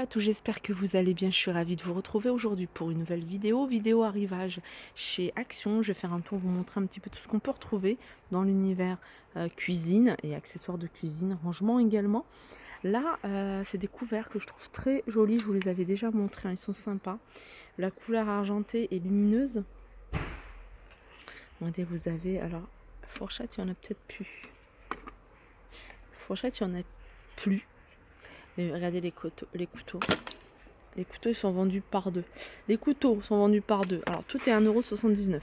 à tous, j'espère que vous allez bien. Je suis ravie de vous retrouver aujourd'hui pour une nouvelle vidéo arrivage chez Action. Je vais faire un tour, vous montrer un petit peu tout ce qu'on peut retrouver dans l'univers cuisine et accessoires de cuisine, rangement également. Là, c'est des couverts que je trouve très jolis, je vous les avais déjà montrés, hein, ils sont sympas. La couleur argentée et lumineuse. Regardez, vous avez, alors, fourchette, il n'y en a peut-être plus. Fourchette, il n'y en a plus. Mais regardez les couteaux. Les couteaux, ils sont vendus par deux. Les couteaux sont vendus par deux. Alors, tout est 1,79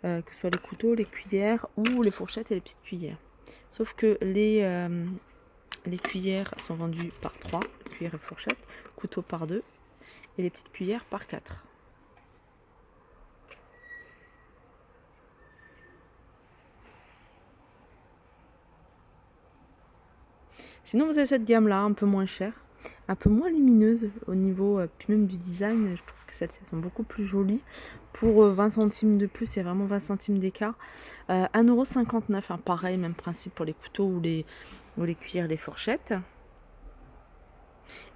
€. Que ce soit les couteaux, les cuillères ou les fourchettes et les petites cuillères. Sauf que les cuillères sont vendues par 3, cuillères et fourchettes, couteaux par 2 et les petites cuillères par 4. Sinon, vous avez cette gamme-là, un peu moins chère, un peu moins lumineuse au niveau, puis même du design. Je trouve que celles-ci sont beaucoup plus jolies. Pour 20 centimes de plus, il y a vraiment 20 centimes d'écart. 1,59 €, hein, pareil, même principe pour les couteaux ou les cuillères, les fourchettes.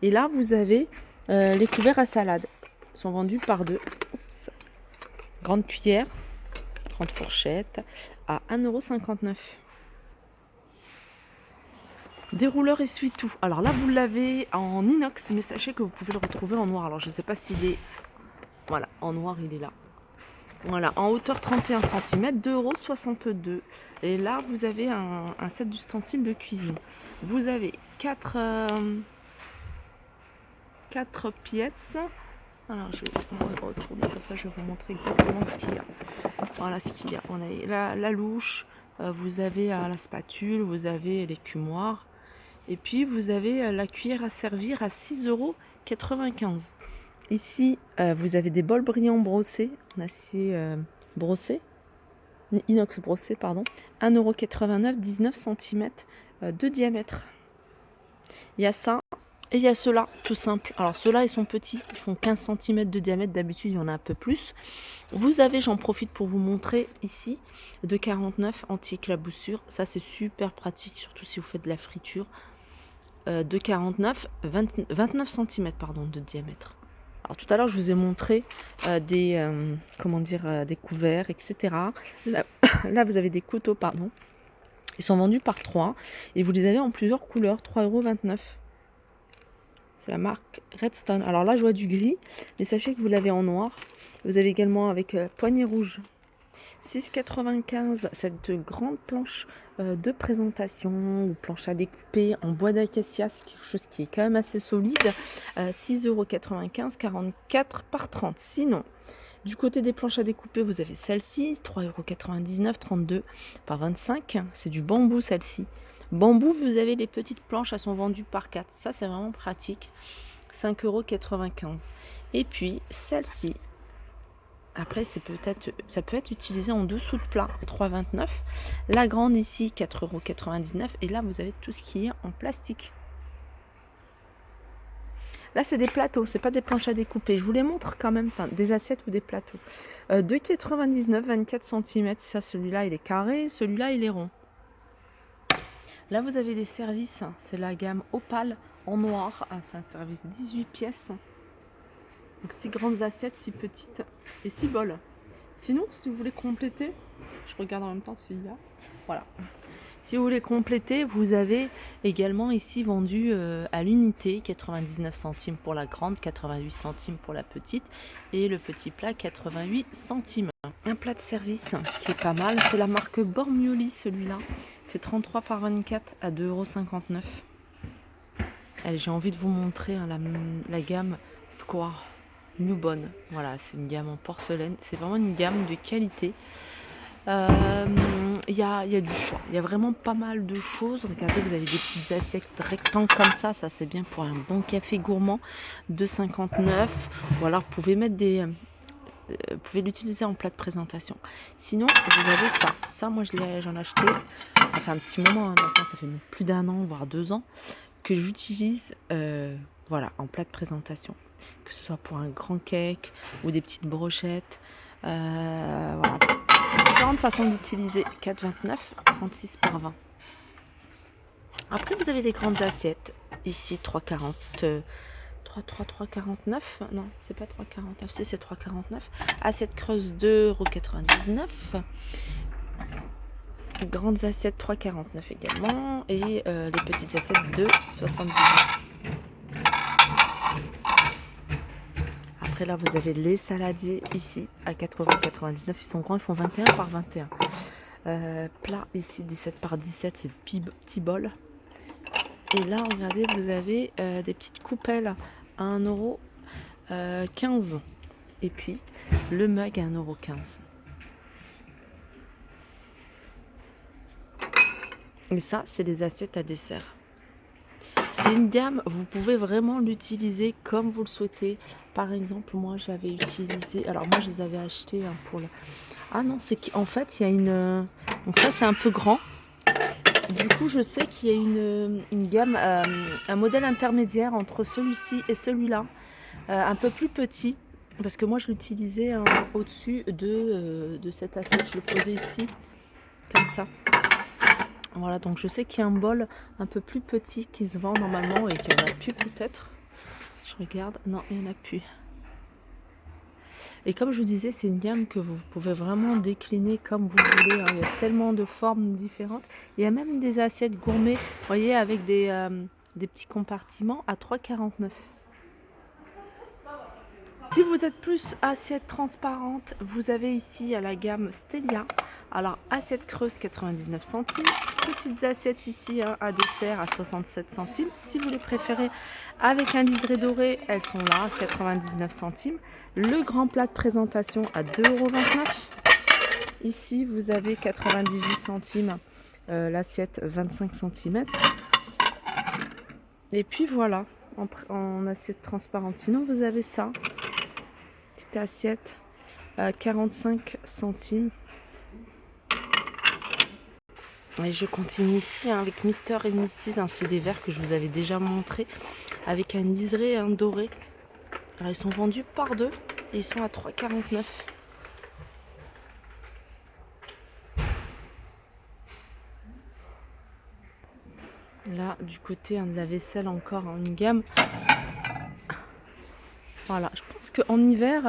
Et là, vous avez les couverts à salade. Ils sont vendus par deux. Oups. Grande cuillère, 30 fourchettes, à 1,59 €. Dérouleur essuie-tout. Alors là, vous l'avez en inox, mais sachez que vous pouvez le retrouver en noir. Alors, je ne sais pas s'il est... Voilà, en noir, il est là. Voilà, en hauteur 31 cm, 2,62 €. Et là, vous avez un set d'ustensiles de cuisine. Vous avez 4 pièces. Alors, je vais retourner comme ça, je vais vous montrer exactement ce qu'il y a. Voilà ce qu'il y a. On a la louche, vous avez la spatule, vous avez l'écumoire. Et puis, vous avez la cuillère à servir à 6,95 €. Ici, vous avez des bols brillants brossés, en acier brossé, inox brossé, pardon. 1,89 €, 19 cm de diamètre. Il y a ça et il y a ceux-là, tout simple. Alors, ceux-là, ils sont petits, ils font 15 cm de diamètre. D'habitude, il y en a un peu plus. Vous avez, j'en profite pour vous montrer ici, de 49 anti-éclaboussure. Ça, c'est super pratique, surtout si vous faites de la friture. De 49, 29 cm pardon, de diamètre. Alors tout à l'heure, je vous ai montré des couverts, etc. Là, vous avez des couteaux, pardon. Ils sont vendus par 3 et vous les avez en plusieurs couleurs, 3,29 €. C'est la marque Redstone. Alors là, je vois du gris, mais sachez que vous l'avez en noir. Vous avez également avec poignée rouge. 6,95 € cette grande planche de présentation ou planche à découper en bois d'acacia, c'est quelque chose qui est quand même assez solide. 6,95 €, 44 par 30. Sinon, du côté des planches à découper, vous avez celle-ci, 3,99 €, 32 par 25. C'est du bambou celle-ci. Bambou, vous avez les petites planches, elles sont vendues par 4. Ça, c'est vraiment pratique. 5,95 €. Et puis, celle-ci, après, ça peut être utilisé en dessous de plat, 3,29 €. La grande ici, 4,99 €. Et là, vous avez tout ce qui est en plastique. Là, c'est des plateaux, c'est pas des planches à découper. Je vous les montre quand même, enfin, des assiettes ou des plateaux. 2,99 €, 24 cm. Ça, celui-là, il est carré. Celui-là, il est rond. Là, vous avez des services. C'est la gamme Opale en noir. C'est un service 18 pièces. Donc 6 grandes assiettes, 6 petites et 6 bols. Sinon, si vous voulez compléter, je regarde en même temps s'il y a. Voilà. Si vous voulez compléter, vous avez également ici vendu à l'unité 99 centimes pour la grande, 88 centimes pour la petite et le petit plat 88 centimes. Un plat de service qui est pas mal, c'est la marque Bormioli celui-là. C'est 33 par 24 à 2,59 €. Allez, j'ai envie de vous montrer hein, la gamme Square. Newbone, voilà, c'est une gamme en porcelaine, c'est vraiment une gamme de qualité. Il y a du choix, il y a vraiment pas mal de choses. Regardez, vous avez des petites assiettes rectangles comme ça c'est bien pour un bon café gourmand, 2,59 €. Ou alors vous pouvez mettre vous pouvez l'utiliser en plat de présentation. Sinon, vous avez ça moi j'en ai acheté, ça fait un petit moment hein, maintenant, ça fait plus d'1 an, voire 2 ans que j'utilise voilà, en plat de présentation. Que ce soit pour un grand cake ou des petites brochettes. Voilà. Différentes façons d'utiliser. 4,29 €, 36 par 20. Après, vous avez les grandes assiettes. Ici, 3,40 crois 3,49 €. Non, c'est pas 3,49 €, si c'est 3,49 €. Assiette creuse 2,99 €. Grandes assiettes 3,49 € également. Et les petites assiettes 2,79 €. Après là, vous avez les saladiers ici à 80,99 €. Ils sont grands, ils font 21 par 21. Plat ici 17 par 17, c'est le petit bol. Et là, regardez, vous avez des petites coupelles à 1,15 €. Et puis le mug à 1,15 €. Et ça, c'est les assiettes à dessert. C'est une gamme, vous pouvez vraiment l'utiliser comme vous le souhaitez. Par exemple, moi j'avais utilisé, alors moi je les avais achetés pour le... Ah non, c'est qu'en fait il y a une... Donc ça c'est un peu grand. Du coup je sais qu'il y a une gamme, un modèle intermédiaire entre celui-ci et celui-là. Un peu plus petit. Parce que moi je l'utilisais au-dessus de cette assiette. Je le posais ici, comme ça. Voilà, donc je sais qu'il y a un bol un peu plus petit qui se vend normalement et qu'il n'y en a plus peut-être. Je regarde, non, il n'y en a plus. Et comme je vous disais, c'est une gamme que vous pouvez vraiment décliner comme vous voulez. Il y a tellement de formes différentes. Il y a même des assiettes gourmet, vous voyez, avec des petits compartiments à 3,49 €. Si vous êtes plus assiette transparente, vous avez ici à la gamme Stelia. Alors, assiette creuse 99 centimes. Petites assiettes ici à dessert à 67 centimes. Si vous les préférez avec un liseré doré, elles sont là, 99 centimes. Le grand plat de présentation à 2,29 €. Ici, vous avez 98 centimes, l'assiette 25 cm. Et puis voilà, en assiette transparente. Sinon, vous avez ça. Petite assiette à 45 centimes. Et je continue ici avec Mr & Mrs, un CD vert que je vous avais déjà montré, avec un liseré et un doré. Alors ils sont vendus par deux et ils sont à 3,49 €. Là, du côté de la vaisselle, encore une gamme. Voilà, je pense qu'en hiver,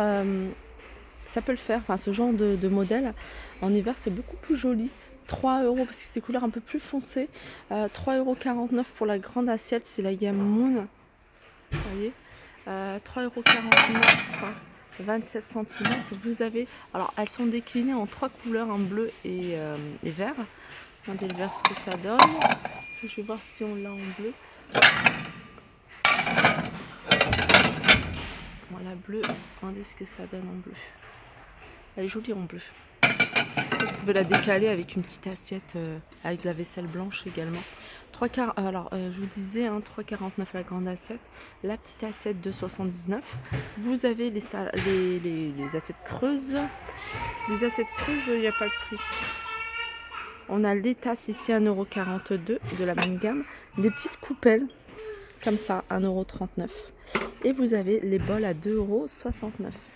ça peut le faire. Enfin, ce genre de modèle, en hiver, c'est beaucoup plus joli. 3 € parce que c'est des couleurs un peu plus foncées. 3,49 € pour la grande assiette, c'est la gamme Moon. Vous voyez, 3,49 €, 27 cm. Vous avez, alors elles sont déclinées en 3 couleurs, en bleu et vert. Regardez le vert ce que ça donne. Je vais voir si on l'a en bleu. Voilà, bleu. Regardez ce que ça donne en bleu. Elle est jolie en bleu. Vous pouvez la décaler avec une petite assiette avec de la vaisselle blanche également. Alors, je vous disais, 3,49 € la grande assiette. La petite assiette 2,79 €. Vous avez les assiettes creuses. Les assiettes creuses, il n'y a pas de prix. On a les tasses ici à 1,42 € de la même gamme. Des petites coupelles, comme ça, 1,39 €. Et vous avez les bols à 2,69 €.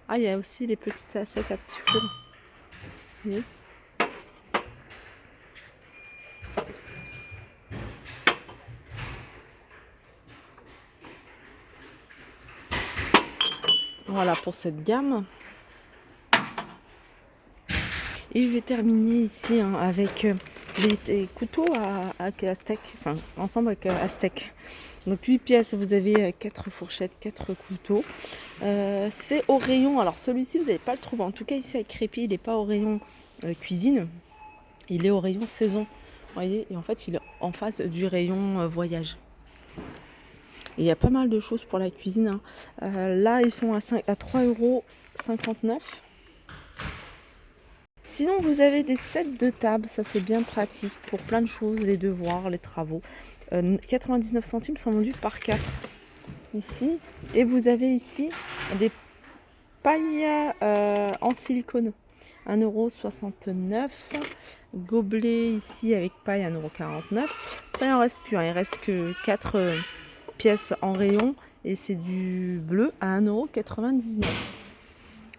Ah, il y a aussi les petites assiettes à petits fours. Vous voyez ? Voilà pour cette gamme. Et je vais terminer ici avec les couteaux à steak, enfin ensemble avec à steak. Donc 8 pièces, vous avez 4 fourchettes, 4 couteaux. C'est au rayon, alors celui-ci vous n'allez pas le trouver, en tout cas ici avec Crépi, il n'est pas au rayon cuisine, il est au rayon saison. Vous voyez, et en fait il est en face du rayon voyage. Et il y a pas mal de choses pour la cuisine. Là ils sont à 3,59 €. Sinon, vous avez des sets de table, ça c'est bien pratique pour plein de choses, les devoirs, les travaux. 99 centimes sont vendus par 4 ici. Et vous avez ici des pailles en silicone, 1,69 €. Gobelet ici avec paille, 1,49 €. Ça, il n'en reste plus, il reste que 4 pièces en rayon et c'est du bleu à 1,99 €.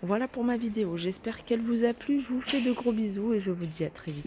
Voilà pour ma vidéo, j'espère qu'elle vous a plu, je vous fais de gros bisous et je vous dis à très vite.